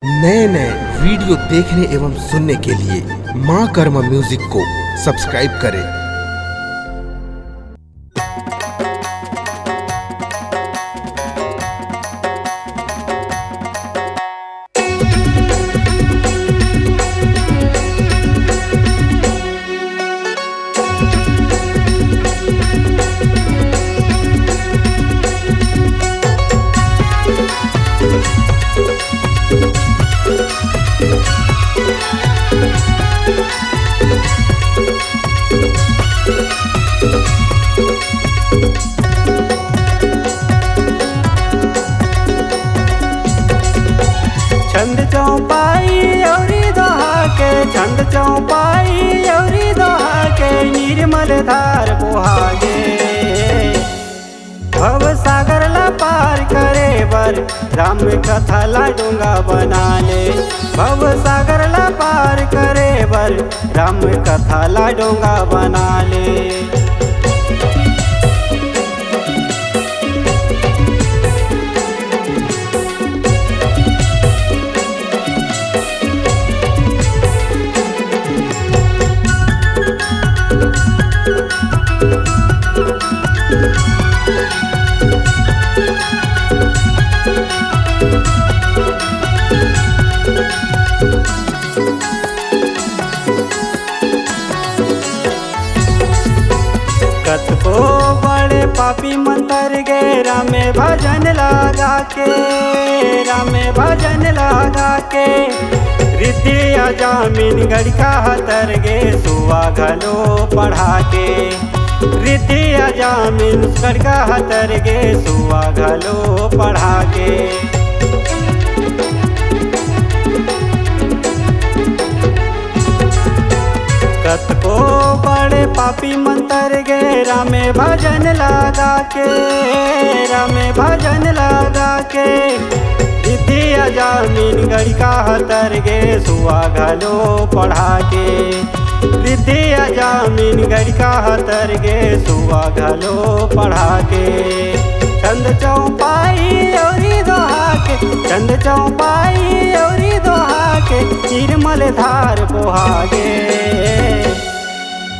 नए नए वीडियो देखने एवं सुनने के लिए माँ कर्मा म्यूजिक को सब्सक्राइब करें। छंद चौपाई औरी दोहा के, छंद चौपाई औरी दोहा के, निर्मल धार पोहागे। भव सागर ला पार करे बर, राम कथा ला डोंगा बना ले। भव सागर ला पार करे बर, राम कथा ला डोंगा बना ले। कतको बड़े पापी मंतर गे, रामे भजन लगा के, रामे भजन लगा के। रिद्धि अजामिन गड़का हतर गे, सुआ घलो पढ़ा के। रिद्धि अजामिन गड़का हतर गे, सुआ घलो पढ़ा के। कतको बड़े पापी मंतर गे, रामे भजन लगा के, रामे भजन लगा के। रिद्धि अजामिन गड़का हतर गे, सुआ घलो पढ़ा के। रिद्धि अजामिन गड़का हतर गे, सुआ घलो पढ़ा के। छंद चौपाई औरी दोहा के, छंद चौपाई औरी दोहा के, निर्मल धार पोहागे।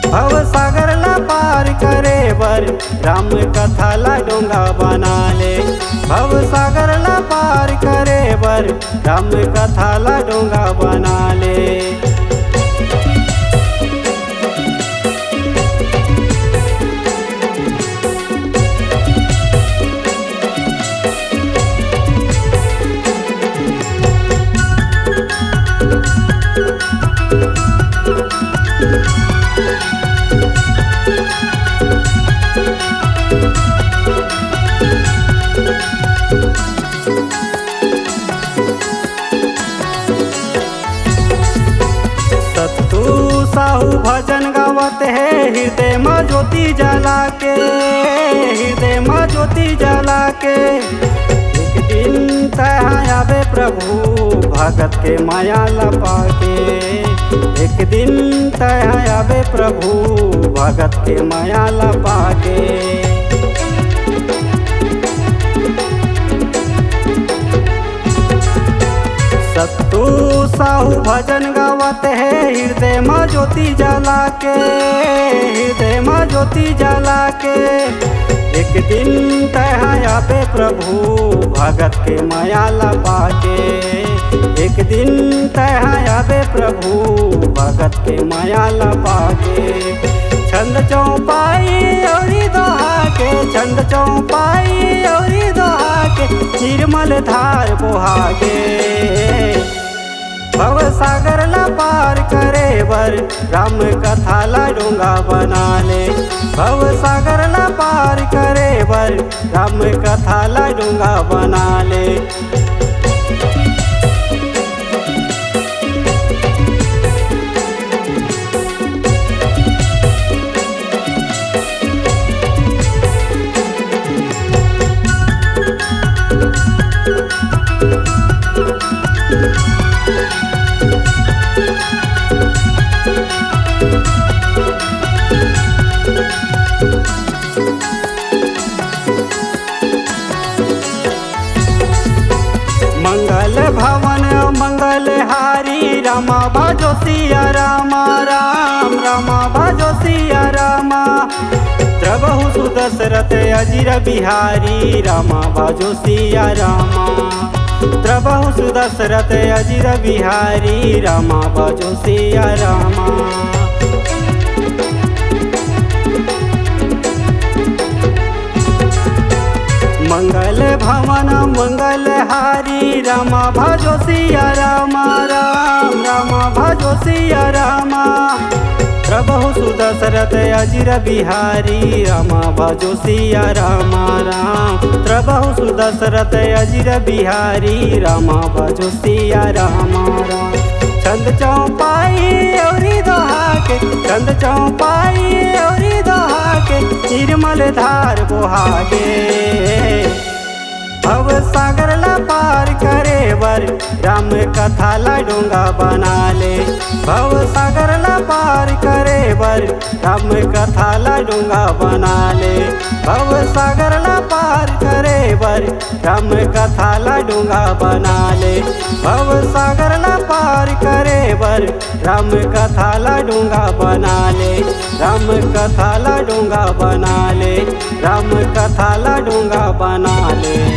भव सागर ला पार करे बर, राम कथा ला डोंगा बना ले। भव सागर ला पार करे बर, राम कथा ला डोंगा बना ले। साहू भजन गावत है, हृदय में ज्योति जला के, हृदय में ज्योति जला के। एक दिन तहाँ आवे प्रभु भगत के माया लपा के। एक दिन तहाँ आवे प्रभु भगत के माया लपा के। सत्तू साहू भजन गावत है, हृदय में ज्योति जला के, हृदय में ज्योति जला के। एक दिन तहाँ आवे प्रभु भगत के माया लपा के। एक दिन तहाँ आवे प्रभु भगत के माया लपा के। छंद चौपाई औरी दोहा के, छंद चौपाई औरी दोहा के, निर्मल धार पोहागे। भव सागर ला पार करे बर, राम कथा ला डोंगा बना ले। भव सागर ला पार करे बर, राम कथा ला डोंगा बना ले। भवन मंगल हारी रामा भजो सिया रामा राम रामा भजो सिया रामा प्रभु सुदशरथ अजिर बिहारी रामा भजो सिया रामा प्रभु सुदशरथ अजिर बिहारी रामा भजो सिया रामा मंगल भवन मंगल हारी रामा भजो सिया रामा राम रामा भजो सिया रामा प्रभु सुदशरथ अजिर बिहारी रामा भजो सिया रामा राम प्रभु सुदशरथ अजिर बिहारी रामा भजो सिया रामा राम छंद चौपाई औरी दोहा के छंद चौपाई औरी दोहा के निर्मल धार बोहागे भव सागर ला पार करे बर राम कथा ला डोंगा बना ले भव सागर ला पार करे बर राम कथा ला डोंगा बना ले भव सागर ला पार करे बर राम कथा ला डोंगा बना ले भव सागर ला पार करे बर राम कथा ला डोंगा बना ले राम कथा ला डोंगा बना ले राम कथा ला डोंगा बना ले।